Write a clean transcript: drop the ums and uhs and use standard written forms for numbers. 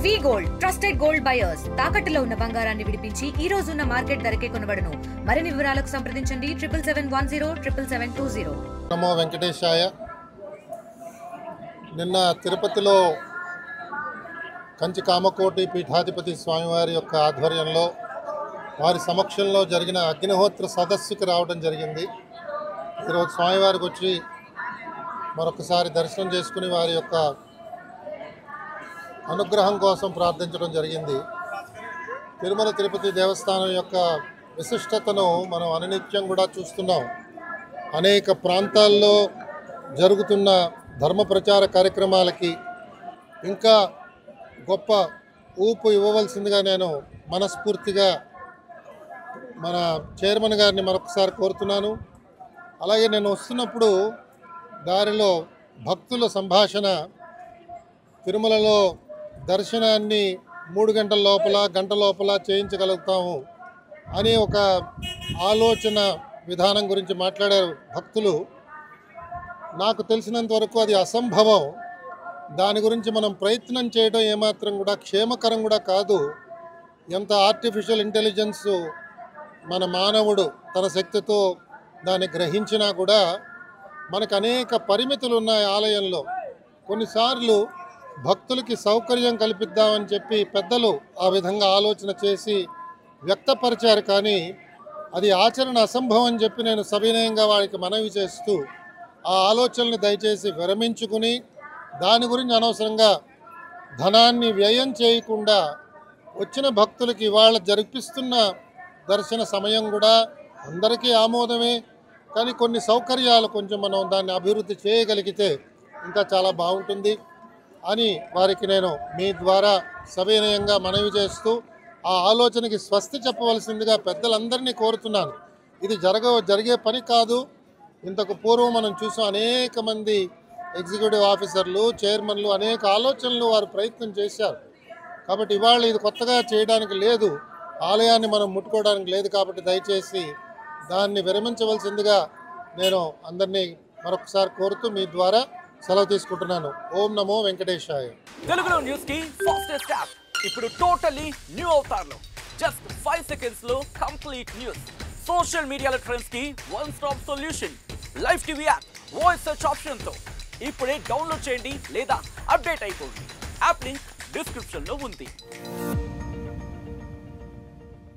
వి gold trusted gold buyers తాకట్టులో ఉన్న బంగారాన్ని విడిపించి ఈ రోజు ఉన్న మార్కెట్ ధరకే కొనబడును. మరిన్ని వివరాలకు సంప్రదించండి 7710 నమో వెంకటేశాయ. నిన్న తిరుపతిలో కంచి కామకోటి పీఠాధిపతి స్వామివారి యొక్క ఆధ్వర్యంలో వారి సమక్షంలో జరిగిన అగ్నిహోత్ర సదస్సుకి రావడం జరిగింది. ఈరోజు స్వామివారికి వచ్చి మరొకసారి దర్శనం చేసుకుని వారి యొక్క అనుగ్రహం కోసం ప్రార్థించడం జరిగింది. తిరుమల తిరుపతి దేవస్థానం యొక్క విశిష్టతను మనం అనునిత్యం కూడా చూస్తున్నాం. అనేక ప్రాంతాల్లో జరుగుతున్న ధర్మ ప్రచార కార్యక్రమాలకి ఇంకా గొప్ప ఊపు ఇవ్వవలసిందిగా నేను మనస్ఫూర్తిగా మన చైర్మన్ గారిని మరొకసారి కోరుతున్నాను. అలాగే నేను వస్తున్నప్పుడు దారిలో భక్తుల సంభాషణ, తిరుమలలో దర్శనాన్ని 3 గంటల లోపల గంట లోపల చేయించగలుగుతాము అనే ఒక ఆలోచన విధానం గురించి మాట్లాడారు భక్తులు. నాకు తెలిసినంత వరకు అది అసంభవం. దాని గురించి మనం ప్రయత్నం చేయడం ఏమాత్రం కూడా క్షేమకరం కూడా కాదు. ఎంత ఆర్టిఫిషియల్ ఇంటెలిజెన్స్ మన మానవుడు తన శక్తితో దాన్ని గ్రహించినా కూడా మనకు అనేక పరిమితులు ఉన్నాయి ఆలయంలో. కొన్నిసార్లు భక్తులకి సౌకర్యం కల్పిద్దామని చెప్పి పెద్దలు ఆ విధంగా ఆలోచన చేసి వ్యక్తపరిచారు, కానీ అది ఆచరణ అసంభవం అని చెప్పి నేను సవినయంగా వారికి మనవి చేస్తూ ఆ ఆలోచనని దయచేసి విరమించుకుని దాని గురించి అనవసరంగా ధనాన్ని వ్యయం చేయకుండా వచ్చిన భక్తులకి ఇవాళ జరిపిస్తున్న దర్శన సమయం కూడా అందరికీ ఆమోదమే, కానీ కొన్ని సౌకర్యాలు కొంచెం మనం దాన్ని అభివృద్ధి చేయగలిగితే ఇంకా చాలా బాగుంటుంది అని వారికి నేను మీ ద్వారా సవినయంగా మనవి చేస్తూ ఆ ఆలోచనకి స్వస్తి చెప్పవలసిందిగా పెద్దలందరినీ కోరుతున్నాను. ఇది జరిగే పని కాదు. ఇంతకు పూర్వం మనం చూసాం, అనేక మంది ఎగ్జిక్యూటివ్ ఆఫీసర్లు, చైర్మన్లు అనేక ఆలోచనలు వారు ప్రయత్నం చేశారు. కాబట్టి ఇవాళ ఇది కొత్తగా చేయడానికి లేదు, ఆలయాన్ని మనం ముట్టుకోవడానికి లేదు. కాబట్టి దయచేసి దాన్ని విరమించవలసిందిగా నేను అందరినీ మరొకసారి కోరుతూ మీ ద్వారా సెలవు తీసుకుంటున్నాను. ఓం నమో వెంకటేశాయ. తెలుగులో న్యూస్ కి ఫాస్టెస్ట్ యాప్ ఇప్పుడు టోటల్లీ న్యూ అవతార్లో జస్ట్ 5 సెకండ్స్ లో కంప్లీట్ న్యూస్. సోషల్ మీడియాలో ట్రెండ్స్ కి one stop solution. Live TV app voice search option తో ఇప్పుడే డౌన్లోడ్ చేయండి లేదా అప్డేట్ అయిపోండి. యాప్ లింక్ డిస్క్రిప్షన్ లో ఉంది.